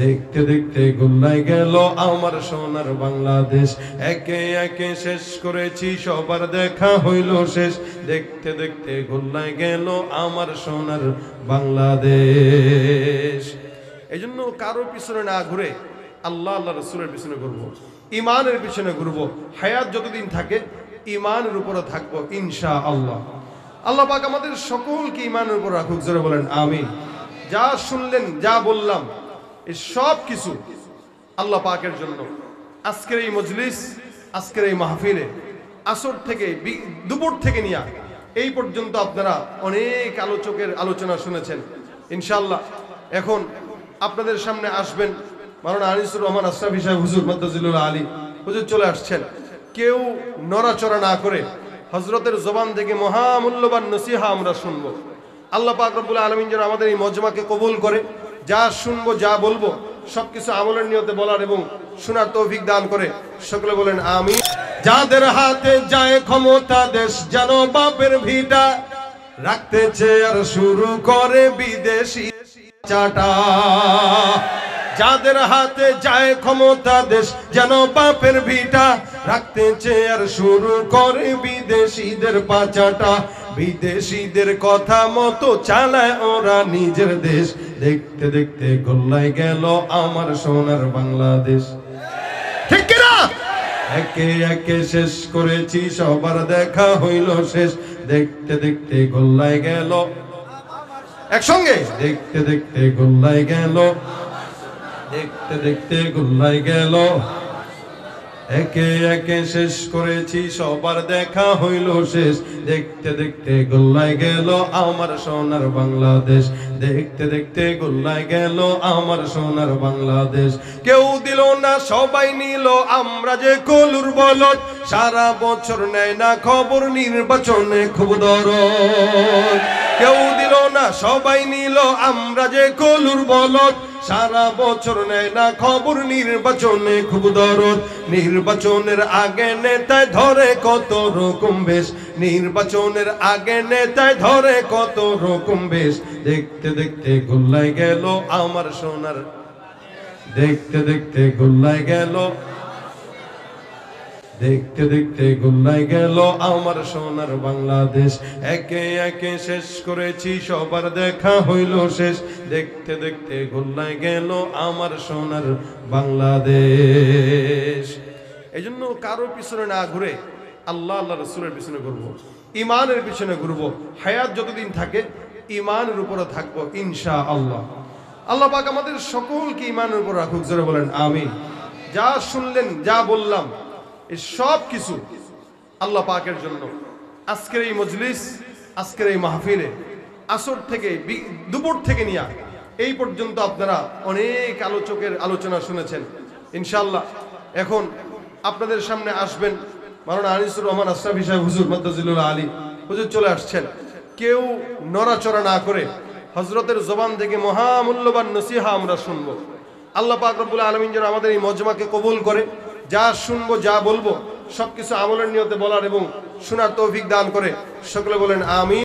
দেখতে দেখতে গোল্লায় গেল আমার সোনার বাংলাদেশ। একে একে শেষ করেছি সবার দেখা হইল শেষ। দেখতে দেখতে গোল্লায় গেল আমার সোনার বাংলাদেশ। এই জন্য কারো পিছনে না ঘুরে আল্লাহ আল্লাহ রসুলের পিছনে ঘুরবো, ইমানের পিছনে ঘুরবো। হায়াত যতদিন থাকে ইমানের উপরে থাকবো ইনশাআল্লাহ। আল্লাহ পাক আমাদের সকলকে ইমানের উপর রাখুক, জোরে বলেন আমিন। যা শুনলেন, যা বললাম, এই সব কিছু আল্লাহ পাকের জন্য। আজকের এই মজলিস, আজকের এই মাহফিলে আসর থেকে দুপুর থেকে নিয়ে এই পর্যন্ত আপনারা অনেক আলোচকের আলোচনা শুনেছেন ইনশাআল্লাহ। এখন আপনাদের সামনে আসবেন মাওলানা আনিসুর রহমান আশরাফি সাহেব হুজুর মাদ্দাজিলুল আলী হুজুর চলে আসছেন। কেউ নড়াচড়া না করে হযরতের জবান থেকে মহামূল্যবান নসিহা আমরা শুনবো। আল্লাহ পাক রব্বুল আলামিন যেন আমাদের এই মজমাকে কবুল করে, যা শুনবো যা বলবো সবকিছু আমলের নিয়তে বলার এবং শোনার তৌফিক দান করে। সকলে বলেন আমিন। যাদের হাতে যায় ক্ষমতা দেশ যেন বাপের ভিটা, রাখতে চেয়ার শুরু করে বিদেশি চাটা। যাদের হাতে যায় ক্ষমতা দেশ যেন বাপের ভিটা, রাখতে চেয়ার শুরু করে বিদেশিদের পাচাটা। বিদেশিদের কথা মতো চালায় ওরা নিজের দেশ। দেখতে দেখতে গোল্লায় গেল আমার সোনার বাংলাদেশ। ঠিক কিনা? একে একে শেষ করেছি সবার দেখা হইল শেষ। দেখতে দেখতে গোল্লায় গেল একসঙ্গে, দেখতে দেখতে গোল্লায় গেল, দেখতে দেখতে গোল্লায় গেল। একে একে শেষ করেছি সবার দেখা হইল শেষ। দেখতে দেখতে গোল্লায় গেল আমার সোনার বাংলাদেশ। দেখতে দেখতে গোল্লায় গেল আমার সোনার বাংলাদেশ। কেউ দিল না সবাই নিল, আমরা যে কলুর বলদ। সারা বছর নেয় না খবর, নির্বাচনে খুব দরদ। কেউ দিল না সবাই নিল, আমরা যে কলুর বলদ। সারা বছর নেয় না খবর, নির্বাচনে খুব দরদ। নির্বাচনের আগে নেতায় ধরে কত রকম বেশ। নির্বাচনের আগে নেতায় ধরে কত রকম বেশ। দেখতে দেখতে গোল্লায় গেল আমার সোনার, দেখতে দেখতে গোল্লায় গেল, দেখতে দেখতে গোল্লায় গেল আমার সোনার বাংলাদেশ। একে একে শেষ করেছি সবার দেখা হইল শেষ। দেখতে দেখতে গোল্লায় গেল আমার সোনার বাংলাদেশ। এই জন্য কারো পিছনে না ঘুরে আল্লাহ আল্লাহ রসুলের পিছনে ঘুরবো, ইমানের পিছনে ঘুরবো। হায়াত যতদিন থাকে ইমানের উপরে থাকবো ইনশাআল্লাহ। আল্লাহ পাক আমাদের সকলকে ইমানের উপর রাখুক, জোরে বলেন আমিন। যা শুনলেন, যা বললাম, এই সব কিছু আল্লাহ পাকের জন্য। আজকের এই মজলিস, আজকের এই মাহফিলে আসর থেকে দুপুর থেকে নিয়ে এই পর্যন্ত আপনারা অনেক আলোচকের আলোচনা শুনেছেন ইনশাআল্লাহ। এখন আপনাদের সামনে আসবেন মাওলানা আনিসুর রহমান আশরাফি সাহেব হুজুর মাদ্দাজিলুল আলী হুজুর চলে আসছেন। কেউ নড়াচড়া না করে হযরতের জবান থেকে মহামূল্যবান নসিহা আমরা শুনবো। আল্লাহ পাক রব্বুল আলামিন যেন আমাদের এই মজমাকে কবুল করে, যা শুনবো যা বলবো সবকিছু আমলের নিয়তে বলার এবং শোনার তৌফিক দান করে। সকলে বলেন আমিন।